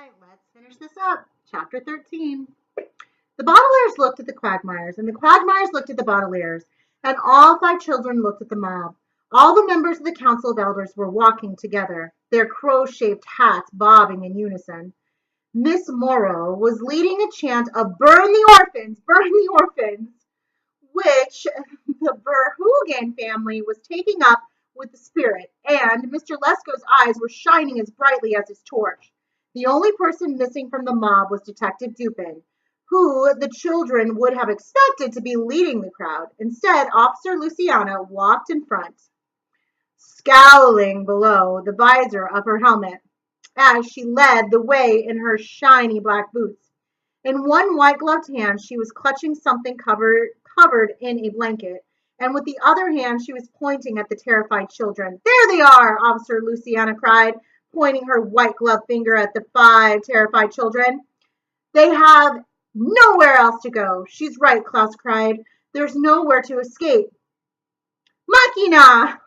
right, let's finish this up. Chapter 13. The Baudelaires looked at the Quagmires, and the Quagmires looked at the Baudelaires, and all five children looked at the mob. All the members of the Council of Elders were walking together, their crow-shaped hats bobbing in unison. Miss Morrow was leading a chant of burn the orphans, which the Verhoeven family was taking up with the spirit, and Mr. Lesko's eyes were shining as brightly as his torch. The only person missing from the mob was Detective Dupin, who the children would have expected to be leading the crowd. Instead, Officer Luciana walked in front, scowling below the visor of her helmet as she led the way in her shiny black boots. In one white-gloved hand, she was clutching something covered in a blanket, and with the other hand, she was pointing at the terrified children. "There they are!" Officer Luciana cried, pointing her white-gloved finger at the five terrified children. "They have nowhere else to go." "She's right," Klaus cried. "There's nowhere to escape." "Machina!"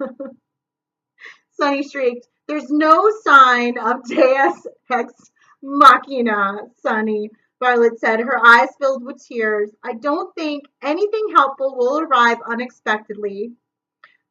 Sonny shrieked. "There's no sign of Deus Ex Machina, Sonny," Violet said, her eyes filled with tears. "I don't think anything helpful will arrive unexpectedly."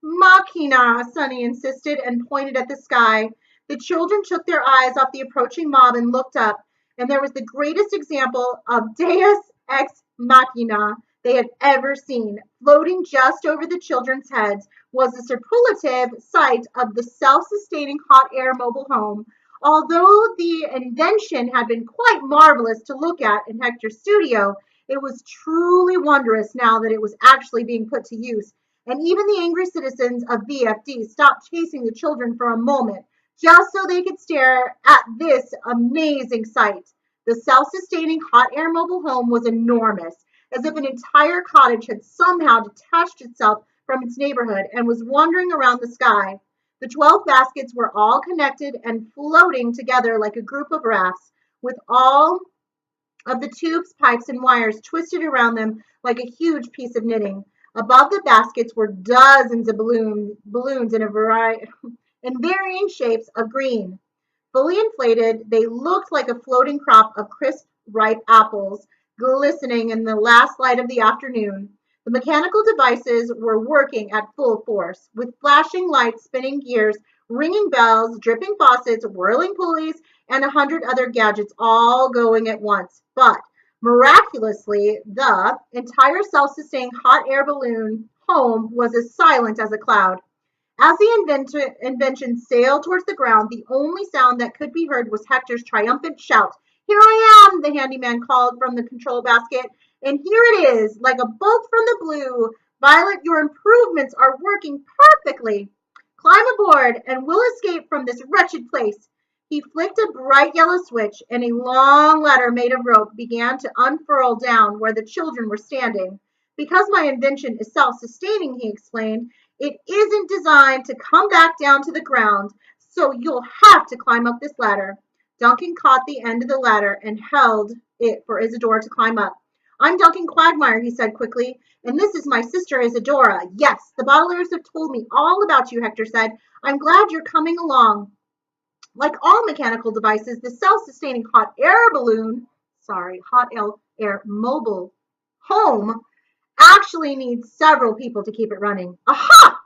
"Machina," Sonny insisted and pointed at the sky. The children took their eyes off the approaching mob and looked up, and there was the greatest example of Deus Ex Machina they had ever seen. Floating just over the children's heads was the superlative sight of the self-sustaining hot air mobile home. Although the invention had been quite marvelous to look at in Hector's studio, it was truly wondrous now that it was actually being put to use. And even the angry citizens of VFD stopped chasing the children for a moment, just so they could stare at this amazing sight. The self-sustaining hot air mobile home was enormous, as if an entire cottage had somehow detached itself from its neighborhood and was wandering around the sky. The 12 baskets were all connected and floating together like a group of rafts, with all of the tubes, pipes, and wires twisted around them like a huge piece of knitting. Above the baskets were dozens of balloons in varying shapes of green. Fully inflated, they looked like a floating crop of crisp, ripe apples, glistening in the last light of the afternoon. The mechanical devices were working at full force, with flashing lights, spinning gears, ringing bells, dripping faucets, whirling pulleys, and 100 other gadgets all going at once. But miraculously, the entire self-sustaining hot air balloon home was as silent as a cloud. As the invention sailed towards the ground, the only sound that could be heard was Hector's triumphant shout. "Here I am," the handyman called from the control basket. "And here it is, like a bolt from the blue. Violet, your improvements are working perfectly. Climb aboard, and we'll escape from this wretched place." He flicked a bright yellow switch, and a long ladder made of rope began to unfurl down where the children were standing. "Because my invention is self-sustaining," he explained, "it isn't designed to come back down to the ground, so you'll have to climb up this ladder." Duncan caught the end of the ladder and held it for Isadora to climb up. "I'm Duncan Quagmire," he said quickly, "and this is my sister Isadora." "Yes, the Baudelaires have told me all about you," Hector said. "I'm glad you're coming along." Like all mechanical devices, the self-sustaining hot air mobile home actually needs several people to keep it running. "Aha!"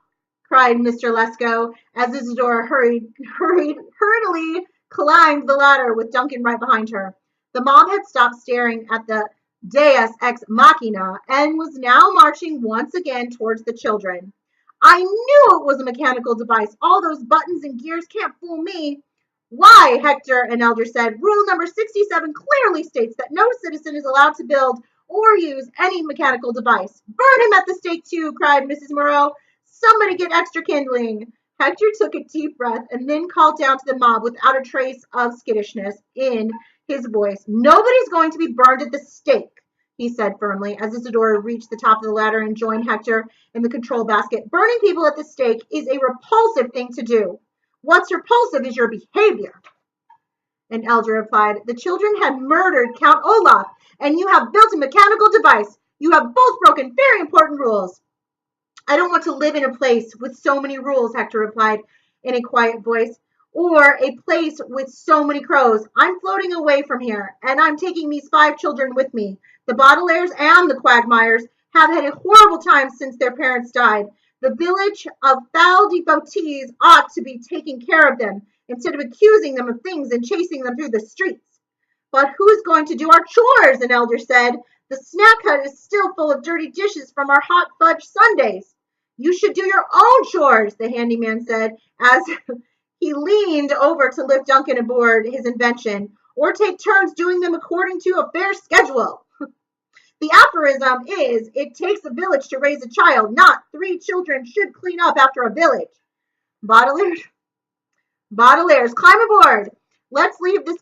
cried Mr. Lesko as Isadora hurriedly climbed the ladder with Duncan right behind her. The mob had stopped staring at the Deus Ex Machina and was now marching once again towards the children. "I knew it was a mechanical device. All those buttons and gears can't fool me." "Why," Hector, an elder said, "rule number 67 clearly states that no citizen is allowed to build or use any mechanical device." "Burn him at the stake too," cried Mrs. Moreau. "Somebody get extra kindling." Hector took a deep breath and then called down to the mob without a trace of skittishness in his voice. "Nobody's going to be burned at the stake," he said firmly, as Isadora reached the top of the ladder and joined Hector in the control basket. "Burning people at the stake is a repulsive thing to do." "What's repulsive is your behavior," an elder replied. "The children had murdered Count Olaf, and you have built a mechanical device. You have both broken very important rules." "I don't want to live in a place with so many rules," Hector replied in a quiet voice. or a place with so many crows. I'm floating away from here, and I'm taking these 5 children with me. The Baudelaires and the Quagmires have had a horrible time since their parents died. The village of foul devotees ought to be taking care of them instead of accusing them of things and chasing them through the streets. But who's going to do our chores? An elder said. The snack hut is still full of dirty dishes from our hot fudge sundaes. You should do your own chores, the handyman said, as he leaned over to lift Duncan aboard his invention, or take turns doing them according to a fair schedule. The aphorism is, it takes a village to raise a child, not 3 children should clean up after a village. Baudelaire Baudelaires, climb aboard. Let's leave these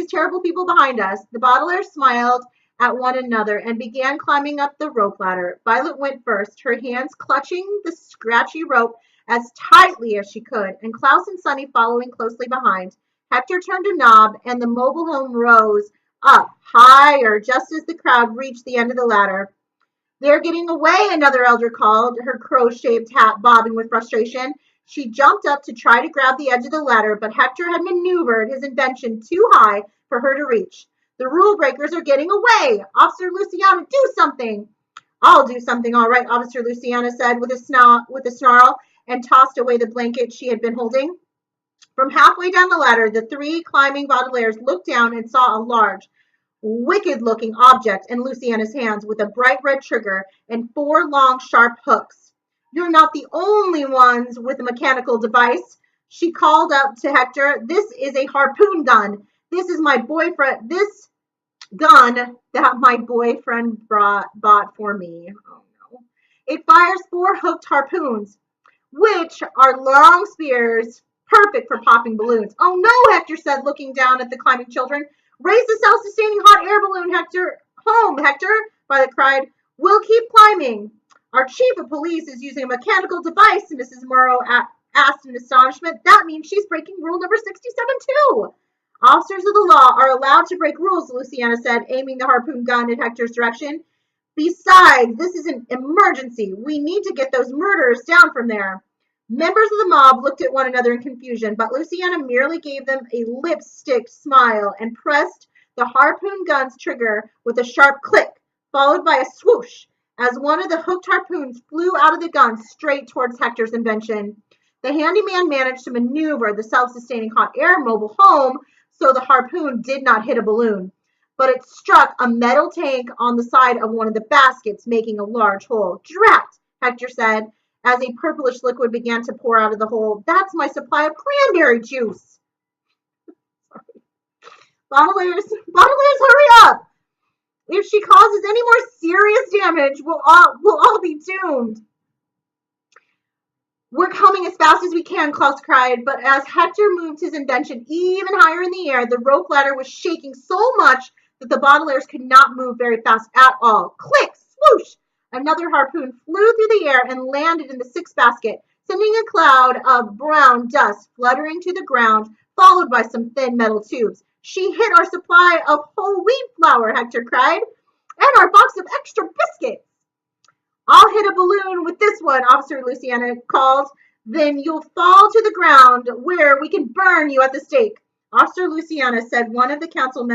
terrible people behind us. The Baudelaires smiled at one another and began climbing up the rope ladder. Violet went first, her hands clutching the scratchy rope as tightly as she could, and Klaus and Sunny following closely behind. Hector turned a knob, and the mobile home rose up higher just as the crowd reached the end of the ladder. They're getting away, another elder called, her crow-shaped hat bobbing with frustration. She jumped up to try to grab the edge of the ladder, but Hector had maneuvered his invention too high for her to reach. The rule breakers are getting away. Officer Luciana, do something. I'll do something, all right, Officer Luciana said with a snarl, and tossed away the blanket she had been holding. From halfway down the ladder, the 3 climbing Baudelaires looked down and saw a large, wicked-looking object in Luciana's hands with a bright red trigger and 4 long, sharp hooks. You're not the only ones with a mechanical device, she called up to Hector. This is a harpoon gun. This gun that my boyfriend bought for me. Oh no. It fires 4 hooked harpoons, which are long spears, perfect for popping balloons. Oh no, Hector said, looking down at the climbing children. Raise the self-sustaining hot air balloon, Hector. Home, Hector, Violet cried. We'll keep climbing. Our chief of police is using a mechanical device, Mrs. Morrow asked in astonishment. That means she's breaking rule number 67 too. Officers of the law are allowed to break rules, Luciana said, aiming the harpoon gun in Hector's direction. Besides, this is an emergency. We need to get those murderers down from there. Members of the mob looked at one another in confusion, but Luciana merely gave them a lipstick smile and pressed the harpoon gun's trigger with a sharp click, followed by a swoosh, as one of the hooked harpoons flew out of the gun straight towards Hector's invention. The handyman managed to maneuver the self-sustaining hot air mobile home so the harpoon did not hit a balloon, but it struck a metal tank on the side of one of the baskets, making a large hole. Drat, Hector said, as a purplish liquid began to pour out of the hole. That's my supply of cranberry juice. Baudelaires, hurry up! If she causes any more serious damage, we'll all be doomed. We're coming as fast as we can, Klaus cried, but as Hector moved his invention even higher in the air, the rope ladder was shaking so much that the Baudelaires could not move very fast at all. Click! Swoosh! Another harpoon flew through the air and landed in the 6th basket, sending a cloud of brown dust fluttering to the ground, followed by some thin metal tubes. She hit our supply of whole wheat flour, Hector cried, and our box of extra biscuits. I'll hit a balloon with this one, Officer Luciana called. Then you'll fall to the ground where we can burn you at the stake. Officer Luciana said one of the council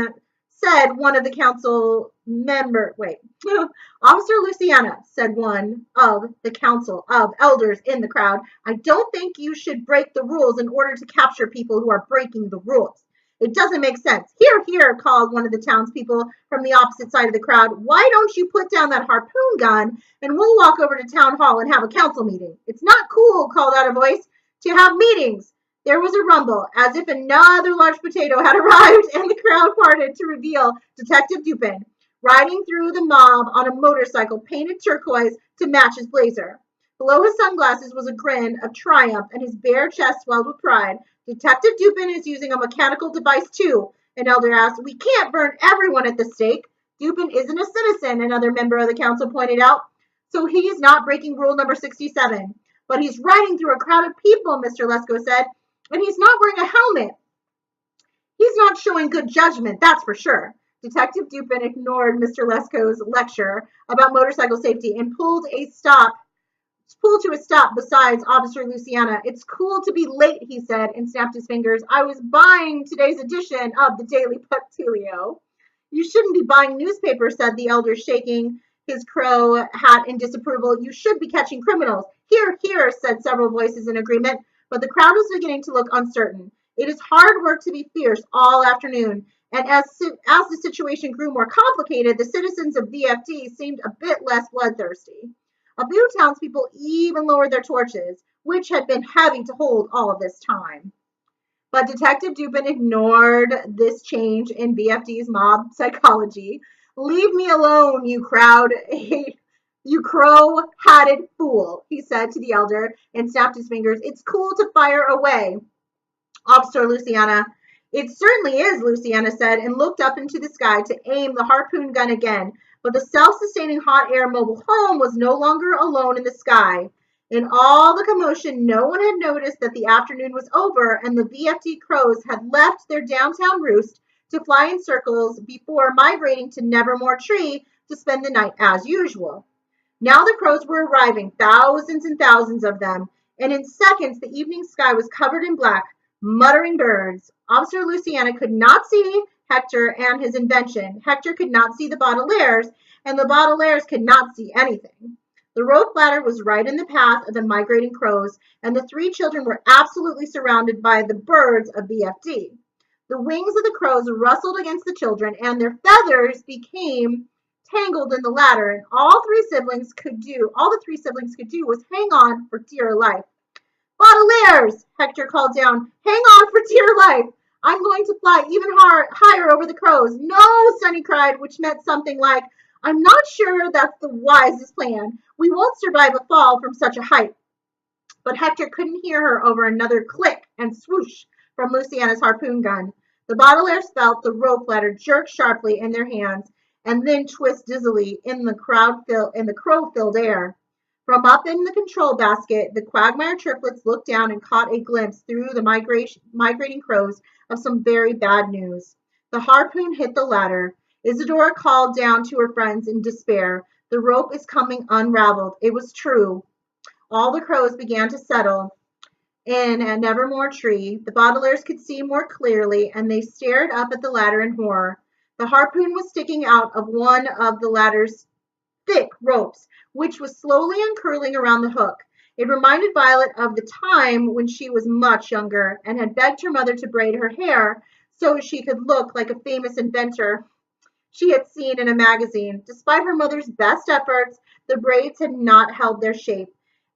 Officer Luciana, said one of the council of elders in the crowd, I don't think you should break the rules in order to capture people who are breaking the rules. It doesn't make sense. Hear, hear, called one of the townspeople from the opposite side of the crowd. Why don't you put down that harpoon gun and we'll walk over to town hall and have a council meeting? It's not cool, called out a voice, to have meetings. There was a rumble, as if another large potato had arrived, and the crowd parted to reveal Detective Dupin, riding through the mob on a motorcycle painted turquoise to match his blazer. Below his sunglasses was a grin of triumph, and his bare chest swelled with pride. Detective Dupin is using a mechanical device, too, an elder asked. We can't burn everyone at the stake. Dupin isn't a citizen, another member of the council pointed out, so he's not breaking rule number 67. But he's riding through a crowd of people, Mr. Lesko said, and he's not wearing a helmet. He's not showing good judgment, that's for sure. Detective Dupin ignored Mr. Lesko's lecture about motorcycle safety and pulled a stop pull to a stop besides Officer Luciana. It's cool to be late, he said, and snapped his fingers. I was buying today's edition of the Daily Punctilio. You shouldn't be buying newspapers, said the elder, shaking his crow hat in disapproval. You should be catching criminals. Here, here, said several voices in agreement, but the crowd was beginning to look uncertain. It is hard work to be fierce all afternoon, and as the situation grew more complicated, the citizens of VFD seemed a bit less bloodthirsty. A few townspeople even lowered their torches, which had been heavy to hold all of this time. But Detective Dupin ignored this change in VFD's mob psychology. Leave me alone, you crowd, you crow-hatted fool, he said to the elder and snapped his fingers. It's cool to fire away, Officer Luciana. It certainly is, Luciana said, and looked up into the sky to aim the harpoon gun again. But the self-sustaining hot air mobile home was no longer alone in the sky. In all the commotion, no one had noticed that the afternoon was over and the VFD crows had left their downtown roost to fly in circles before migrating to Nevermore Tree to spend the night as usual. Now the crows were arriving, thousands and thousands of them, and in seconds the evening sky was covered in black, muttering birds. Officer Luciana could not see Hector and his invention. Hector could not see the Baudelaires, and the Baudelaires could not see anything. The rope ladder was right in the path of the migrating crows, and the three children were absolutely surrounded by the birds of BFD. The wings of the crows rustled against the children, and their feathers became tangled in the ladder, and all the three siblings could do was hang on for dear life. Baudelaires, Hector called down. Hang on for dear life. I'm going to fly even higher over the crows. No, Sonny cried, which meant something like, I'm not sure that's the wisest plan. We won't survive a fall from such a height. But Hector couldn't hear her over another click and swoosh from Luciana's harpoon gun. The Baudelaires felt the rope ladder jerk sharply in their hands and then twist dizzily in the crow-filled air. From up in the control basket, the Quagmire triplets looked down and caught a glimpse through the migrating crows of some very bad news. The harpoon hit the ladder. Isadora called down to her friends in despair. The rope is coming unraveled. It was true. All the crows began to settle in a Nevermore Tree. The Baudelaires could see more clearly, and they stared up at the ladder in horror. The harpoon was sticking out of one of the ladder's thick ropes, which was slowly uncurling around the hook. It reminded Violet of the time when she was much younger and had begged her mother to braid her hair so she could look like a famous inventor she had seen in a magazine. Despite her mother's best efforts, the braids had not held their shape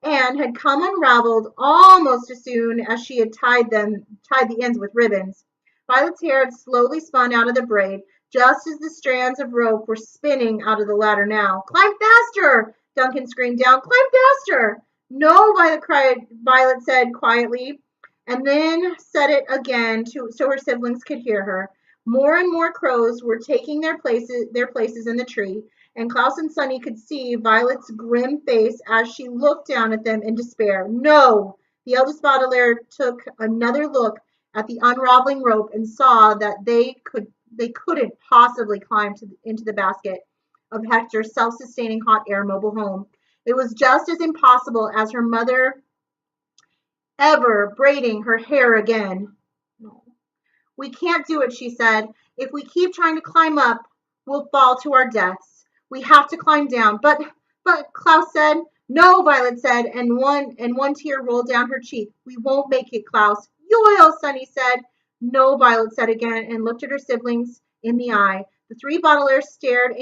and had come unraveled almost as soon as she had tied the ends with ribbons. Violet's hair had slowly spun out of the braid, just as the strands of rope were spinning out of the ladder now. Climb faster! Duncan screamed down. Climb faster! No, Violet said quietly, and then said it again so her siblings could hear her. More and more crows were taking their places in the tree, and Klaus and Sunny could see Violet's grim face as she looked down at them in despair. No! The eldest Baudelaire took another look at the unraveling rope and saw that they couldn't possibly climb into the basket of Hector's self-sustaining hot air mobile home. It was just as impossible as her mother ever braiding her hair again. No. We can't do it, she said. If we keep trying to climb up, we'll fall to our deaths. We have to climb down. But Klaus said. No, Violet said, and one tear rolled down her cheek. We won't make it, Klaus. Yoil, Sunny said. No, Violet said again, and looked at her siblings in the eye. The three Baudelaires shared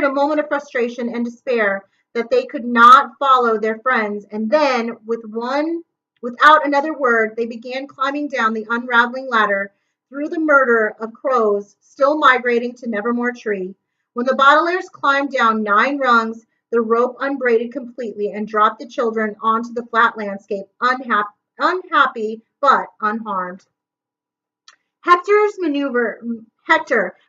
a moment of frustration and despair that they could not follow their friends, and then, without another word, they began climbing down the unraveling ladder through the murder of crows still migrating to Nevermore Tree. When the Baudelaires climbed down 9 rungs, the rope unbraided completely and dropped the children onto the flat landscape, unhappy but unharmed. Hector,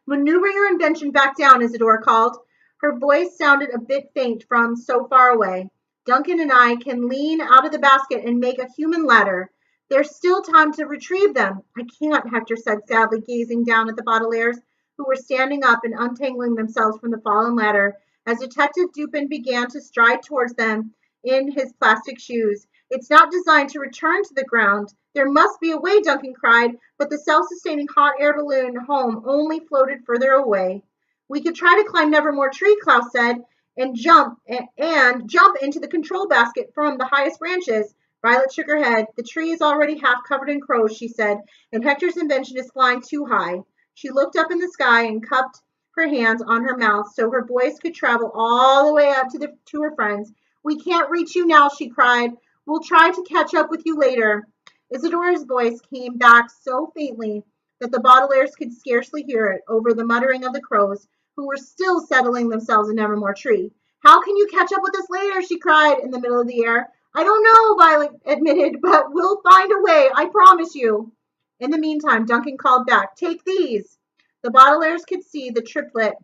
maneuver your invention back down, Isadora called. Her voice sounded a bit faint from so far away. Duncan and I can lean out of the basket and make a human ladder. There's still time to retrieve them. I can't, Hector said sadly, gazing down at the Baudelaires, who were standing up and untangling themselves from the fallen ladder as Detective Dupin began to stride towards them in his plastic shoes. It's not designed to return to the ground. There must be a way, Duncan cried, but the self-sustaining hot air balloon home only floated further away. We could try to climb Nevermore Tree, Klaus said, and jump into the control basket from the highest branches. Violet shook her head. The tree is already half covered in crows, she said, and Hector's invention is flying too high. She looked up in the sky and cupped her hands on her mouth so her voice could travel all the way up to her friends. We can't reach you now, she cried. We'll try to catch up with you later. Isadora's voice came back so faintly that the Baudelaires could scarcely hear it over the muttering of the crows, who were still settling themselves in Nevermore Tree. How can you catch up with us later? She cried in the middle of the air. I don't know, Violet admitted, but we'll find a way, I promise you. In the meantime, Duncan called back, take these. The Baudelaires could see the triplet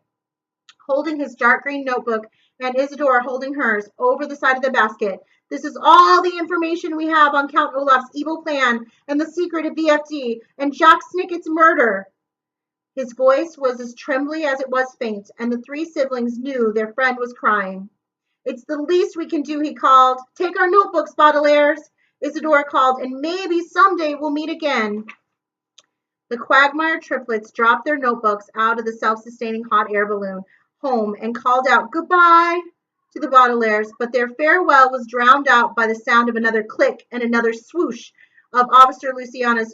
holding his dark green notebook and Isadora holding hers over the side of the basket. This is all the information we have on Count Olaf's evil plan and the secret of VFD and Jack Snickett's murder. His voice was as trembly as it was faint, and the three siblings knew their friend was crying. It's the least we can do, he called. Take our notebooks, Baudelaires, Isadora called, and maybe someday we'll meet again. The Quagmire triplets dropped their notebooks out of the self-sustaining hot air balloon home and called out goodbye to the Baudelaires, but their farewell was drowned out by the sound of another click and another swoosh of Officer Luciana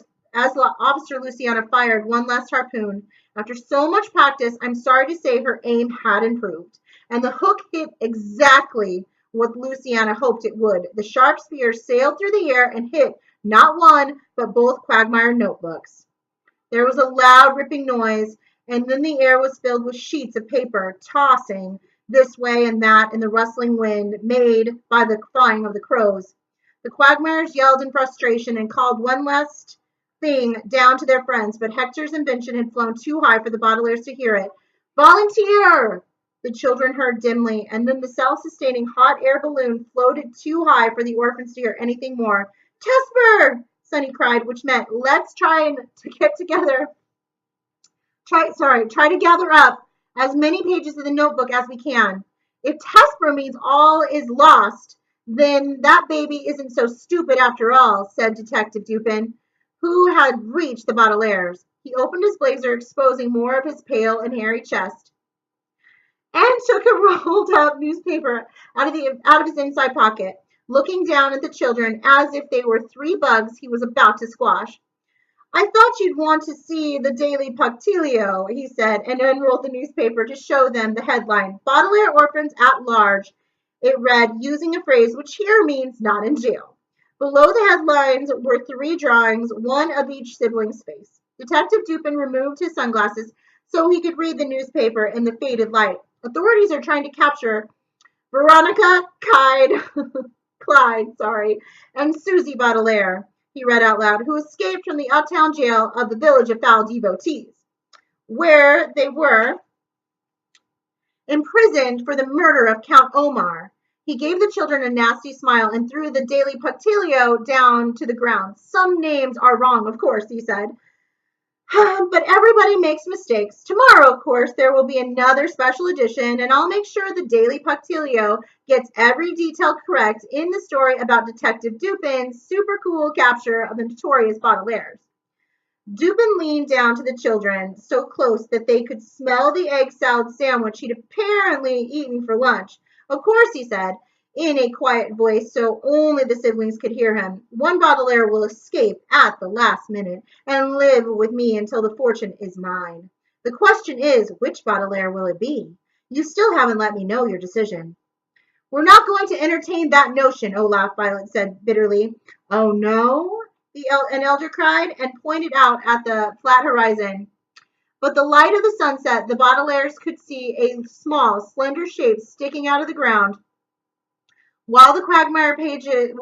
fired one last harpoon. After so much practice, I'm sorry to say her aim had improved, and the hook hit exactly what Luciana hoped it would. The sharp spear sailed through the air and hit not one, but both Quagmire notebooks. There was a loud ripping noise, and then the air was filled with sheets of paper tossing this way and that in the rustling wind made by the flying of the crows. The Quagmires yelled in frustration and called one last thing down to their friends, but Hector's invention had flown too high for the Baudelaires to hear it. Volunteer! The children heard dimly, and then the self-sustaining hot air balloon floated too high for the orphans to hear anything more. Tesper! Sunny cried, which meant let's try to gather up as many pages of the notebook as we can. If Tesper means all is lost, then that baby isn't so stupid after all, said Detective Dupin, who had reached the Baudelaires. He opened his blazer, exposing more of his pale and hairy chest, and took a rolled up newspaper out of his inside pocket, looking down at the children as if they were three bugs he was about to squash. I thought you'd want to see the Daily Punctilio, he said, and unrolled the newspaper to show them the headline, Baudelaire Orphans at Large. It read, using a phrase which here means not in jail. Below the headlines were three drawings, one of each sibling's face. Detective Dupin removed his sunglasses so he could read the newspaper in the faded light. Authorities are trying to capture Veronica Clyde, and Susie Baudelaire, he read out loud, who escaped from the uptown jail of the village of Foul Devotees, where they were imprisoned for the murder of Count Omar. He gave the children a nasty smile and threw the Daily Punctilio down to the ground. Some names are wrong, of course, he said. But everybody makes mistakes. Tomorrow, of course, there will be another special edition, and I'll make sure the Daily Punctilio gets every detail correct in the story about Detective Dupin's super cool capture of the notorious Baudelaires. Dupin leaned down to the children so close that they could smell the egg salad sandwich he'd apparently eaten for lunch. Of course, he said, in a quiet voice so only the siblings could hear him. One Baudelaire will escape at the last minute and live with me until the fortune is mine. The question is, which Baudelaire will it be? You still haven't let me know your decision. We're not going to entertain that notion, Olaf, Violet said bitterly. Oh, no? An elder cried and pointed out at the flat horizon. But the light of the sunset, the Baudelaires could see a small, slender shape sticking out of the ground. While the Quagmire pages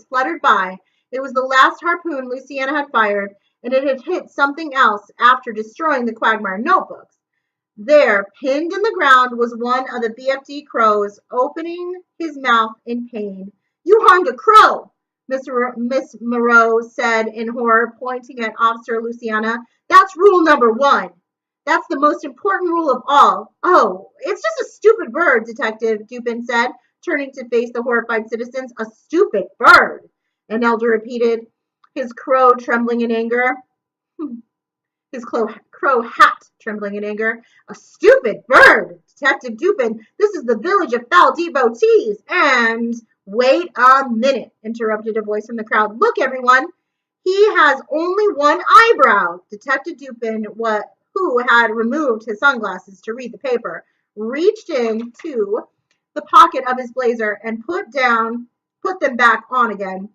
fluttered by, it was the last harpoon Luciana had fired, and it had hit something else after destroying the Quagmire notebooks. There, pinned in the ground, was one of the BFD crows, opening his mouth in pain. You harmed a crow, Miss Moreau said in horror, pointing at Officer Luciana. That's rule number 1. That's the most important rule of all. Oh, it's just a stupid bird, Detective Dupin said, turning to face the horrified citizens. A stupid bird, an elder repeated, his crow trembling in anger. His crow hat trembling in anger. A stupid bird! Detective Dupin, this is the village of foul devotees, and wait a minute, interrupted a voice from the crowd. Look, everyone, he has only one eyebrow. Detective Dupin, who had removed his sunglasses to read the paper, reached into the pocket of his blazer and put them back on again.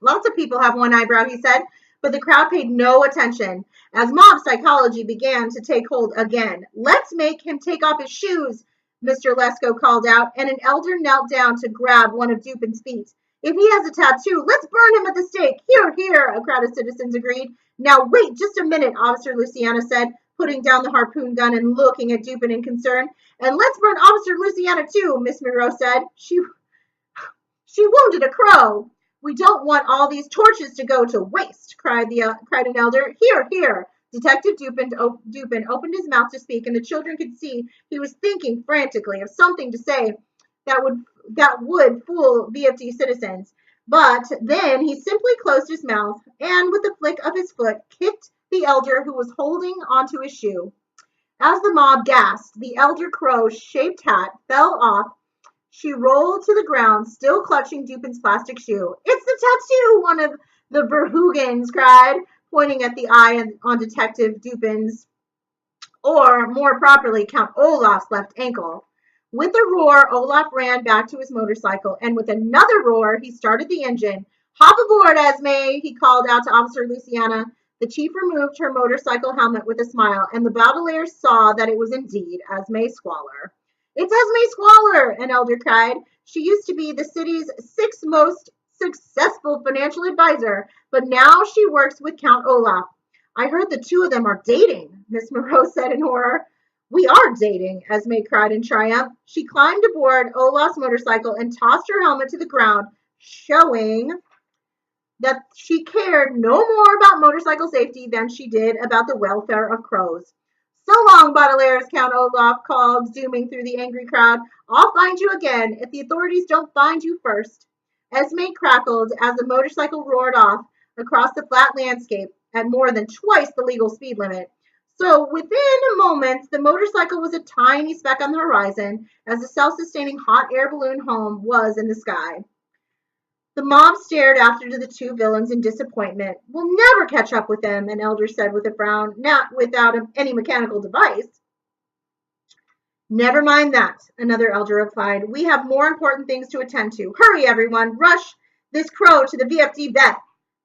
Lots of people have one eyebrow, he said, but the crowd paid no attention as mob psychology began to take hold again. Let's make him take off his shoes, Mr. Lesko called out, and an elder knelt down to grab one of Dupin's feet. If he has a tattoo, let's burn him at the stake. Here, here, a crowd of citizens agreed. Now wait just a minute, Officer Luciana said, putting down the harpoon gun and looking at Dupin in concern. And let's burn Officer Luciana too, Miss Monroe said. She wounded a crow. We don't want all these torches to go to waste, cried an elder. Here, here. Detective Dupin opened his mouth to speak, and the children could see he was thinking frantically of something to say that would fool VFD citizens. But then he simply closed his mouth and, with a flick of his foot, kicked the elder who was holding onto his shoe. As the mob gasped, the elder crow's shaped hat fell off. She rolled to the ground, still clutching Dupin's plastic shoe. It's the tattoo, one of the Verhoogans cried, pointing at the eye on Detective Dupin's, or more properly, Count Olaf's left ankle. With a roar, Olaf ran back to his motorcycle, and with another roar, he started the engine. Hop aboard, Esme, he called out to Officer Luciana. The chief removed her motorcycle helmet with a smile, and the Baudelaires saw that it was indeed Esme Squalor. It's Esme Squalor, an elder cried. She used to be the city's sixth most successful financial advisor, but now she works with Count Olaf. I heard the two of them are dating, Miss Moreau said in horror. We are dating, Esme cried in triumph. She climbed aboard Olaf's motorcycle and tossed her helmet to the ground, showing that she cared no more about motorcycle safety than she did about the welfare of crows. So long, Baudelaires, Count Olaf called, zooming through the angry crowd. I'll find you again if the authorities don't find you first. Esme crackled as the motorcycle roared off across the flat landscape at more than twice the legal speed limit. So within moments, the motorcycle was a tiny speck on the horizon as the self-sustaining hot air balloon home was in the sky. The mob stared after the two villains in disappointment. We'll never catch up with them, an elder said with a frown, not without any mechanical device. Never mind that, another elder replied. We have more important things to attend to. Hurry, everyone, rush this crow to the VFD vet.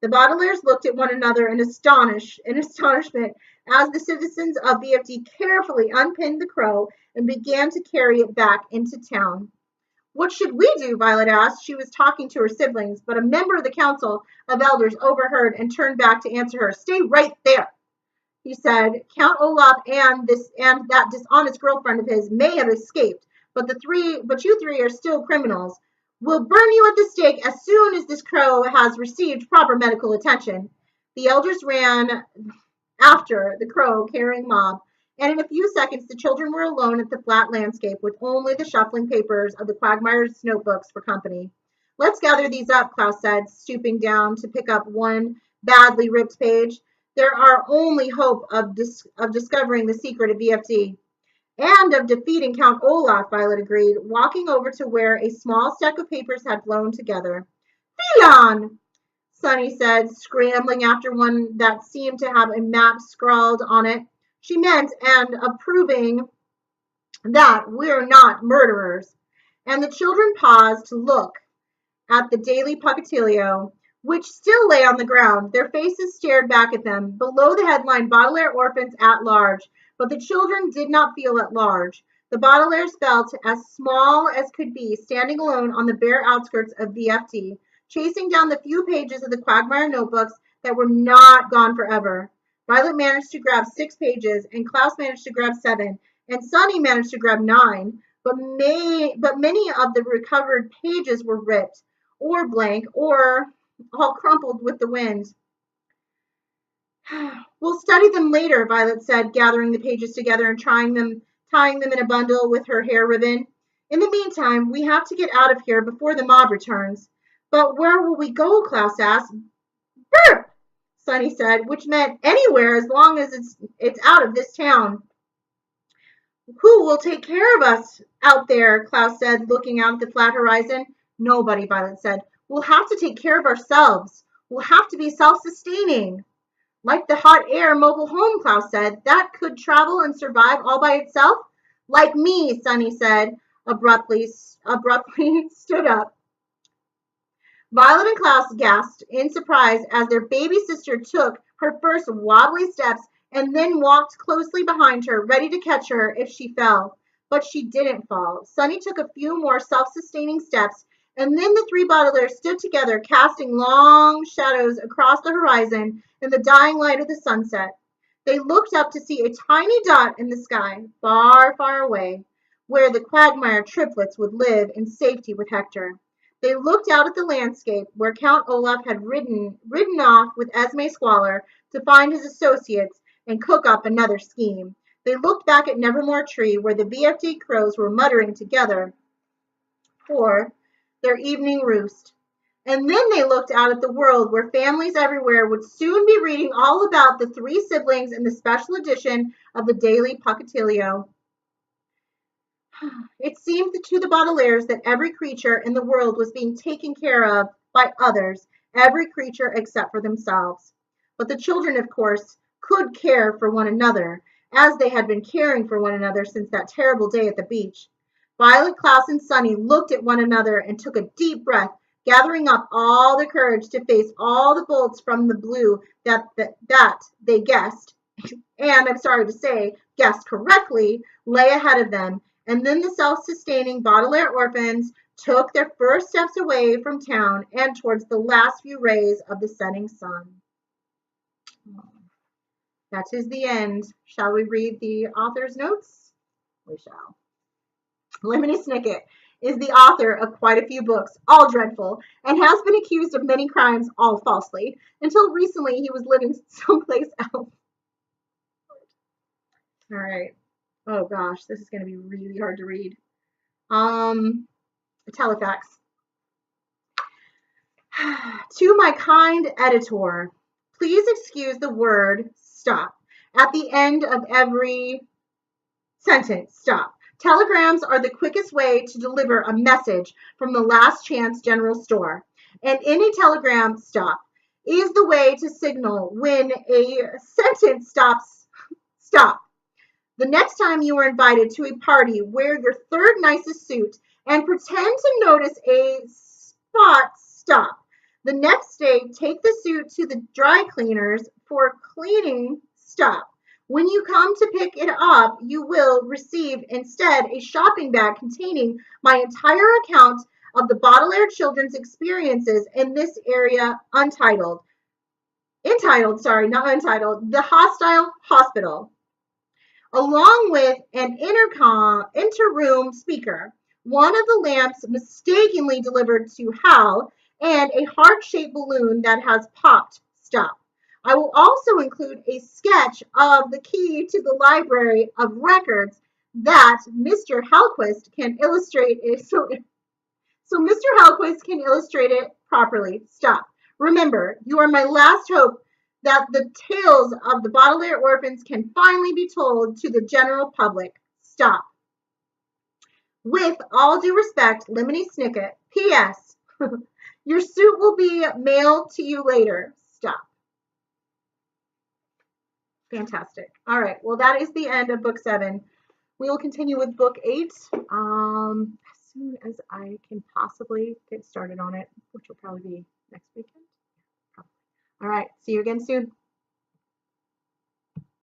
The Baudelaires looked at one another in astonishment as the citizens of VFD carefully unpinned the crow and began to carry it back into town. What should we do? Violet asked. She was talking to her siblings, but a member of the council of elders overheard and turned back to answer her. Stay right there, he said. Count Olaf and that dishonest girlfriend of his may have escaped, but you three are still criminals. We'll burn you at the stake as soon as this crow has received proper medical attention. The elders ran after the crow carrying mob, and in a few seconds the children were alone at the flat landscape with only the shuffling papers of the Quagmire's notebooks for company. Let's gather these up, Klaus said, stooping down to pick up one badly ripped page. They're our only hope of discovering the secret of VFD. And of defeating Count Olaf, Violet agreed, walking over to where a small stack of papers had blown together. Philan! Sunny said, scrambling after one that seemed to have a map scrawled on it. She meant, and approving that we're not murderers. And the children paused to look at the Daily Pocketilio, which still lay on the ground. Their faces stared back at them, below the headline Baudelaire Orphans at Large. But the children did not feel at large. The Baudelaires felt as small as could be, standing alone on the bare outskirts of VFD, chasing down the few pages of the Quagmire notebooks that were not gone forever. Violet managed to grab 6 pages, and Klaus managed to grab 7, and Sunny managed to grab 9, but many of the recovered pages were ripped, or blank, or all crumpled with the wind. We'll study them later, Violet said, gathering the pages together and tying them in a bundle with her hair ribbon. In the meantime, we have to get out of here before the mob returns. But where will we go? Klaus asked. Burp, Sunny said, which meant anywhere as long as it's out of this town. Who will take care of us out there? Klaus said, looking out at the flat horizon. Nobody, Violet said. We'll have to take care of ourselves. We'll have to be self-sustaining. Like the hot air mobile home, Klaus said, that could travel and survive all by itself? Like me, Sunny said, abruptly stood up. Violet and Klaus gasped in surprise as their baby sister took her first wobbly steps and then walked closely behind her, ready to catch her if she fell. But she didn't fall. Sunny took a few more self-sustaining steps, and then the three bottlers stood together, casting long shadows across the horizon in the dying light of the sunset. They looked up to see a tiny dot in the sky, far, far away, where the Quagmire triplets would live in safety with Hector. They looked out at the landscape where Count Olaf had ridden off with Esme Squalor to find his associates and cook up another scheme. They looked back at Nevermore Tree where the VFD crows were muttering together for their evening roost. And then they looked out at the world where families everywhere would soon be reading all about the three siblings in the special edition of the Daily Pocketilio. It seemed to the Baudelaires that every creature in the world was being taken care of by others, every creature except for themselves. But the children, of course, could care for one another, as they had been caring for one another since that terrible day at the beach. Violet, Klaus, and Sunny looked at one another and took a deep breath, gathering up all the courage to face all the bolts from the blue that they guessed, and I'm sorry to say, guessed correctly, lay ahead of them. And then the self-sustaining Baudelaire orphans took their first steps away from town and towards the last few rays of the setting sun. That is the end. Shall we read the author's notes? We shall. Lemony Snicket is the author of quite a few books, all dreadful, and has been accused of many crimes, all falsely. Until recently, he was living someplace else. All right. Oh gosh, this is going to be really hard to read. Telefax. To my kind editor, please excuse the word stop at the end of every sentence. Stop. Telegrams are the quickest way to deliver a message from the last chance general store. And in a telegram, stop is the way to signal when a sentence stops. Stop. The next time you are invited to a party, wear your third nicest suit and pretend to notice a spot. Stop. The next day, take the suit to the dry cleaners for cleaning. Stop. When you come to pick it up, you will receive instead a shopping bag containing my entire account of the Baudelaire children's experiences in this area, The Hostile Hospital, along with an interroom speaker, one of the lamps mistakenly delivered to Hal, and a heart-shaped balloon that has popped. Stop. I will also include a sketch of the key to the library of records that Mr. Hellquist can illustrate it so Mr. Hellquist can illustrate it properly. Stop. Remember, you are my last hope that the tales of the Baudelaire orphans can finally be told to the general public. Stop. With all due respect, Lemony Snicket. P.S. Your suit will be mailed to you later. Stop. Fantastic. All right. Well, that is the end of book 7. We will continue with book 8 as soon as I can possibly get started on it, which will probably be next weekend. All right. See you again soon.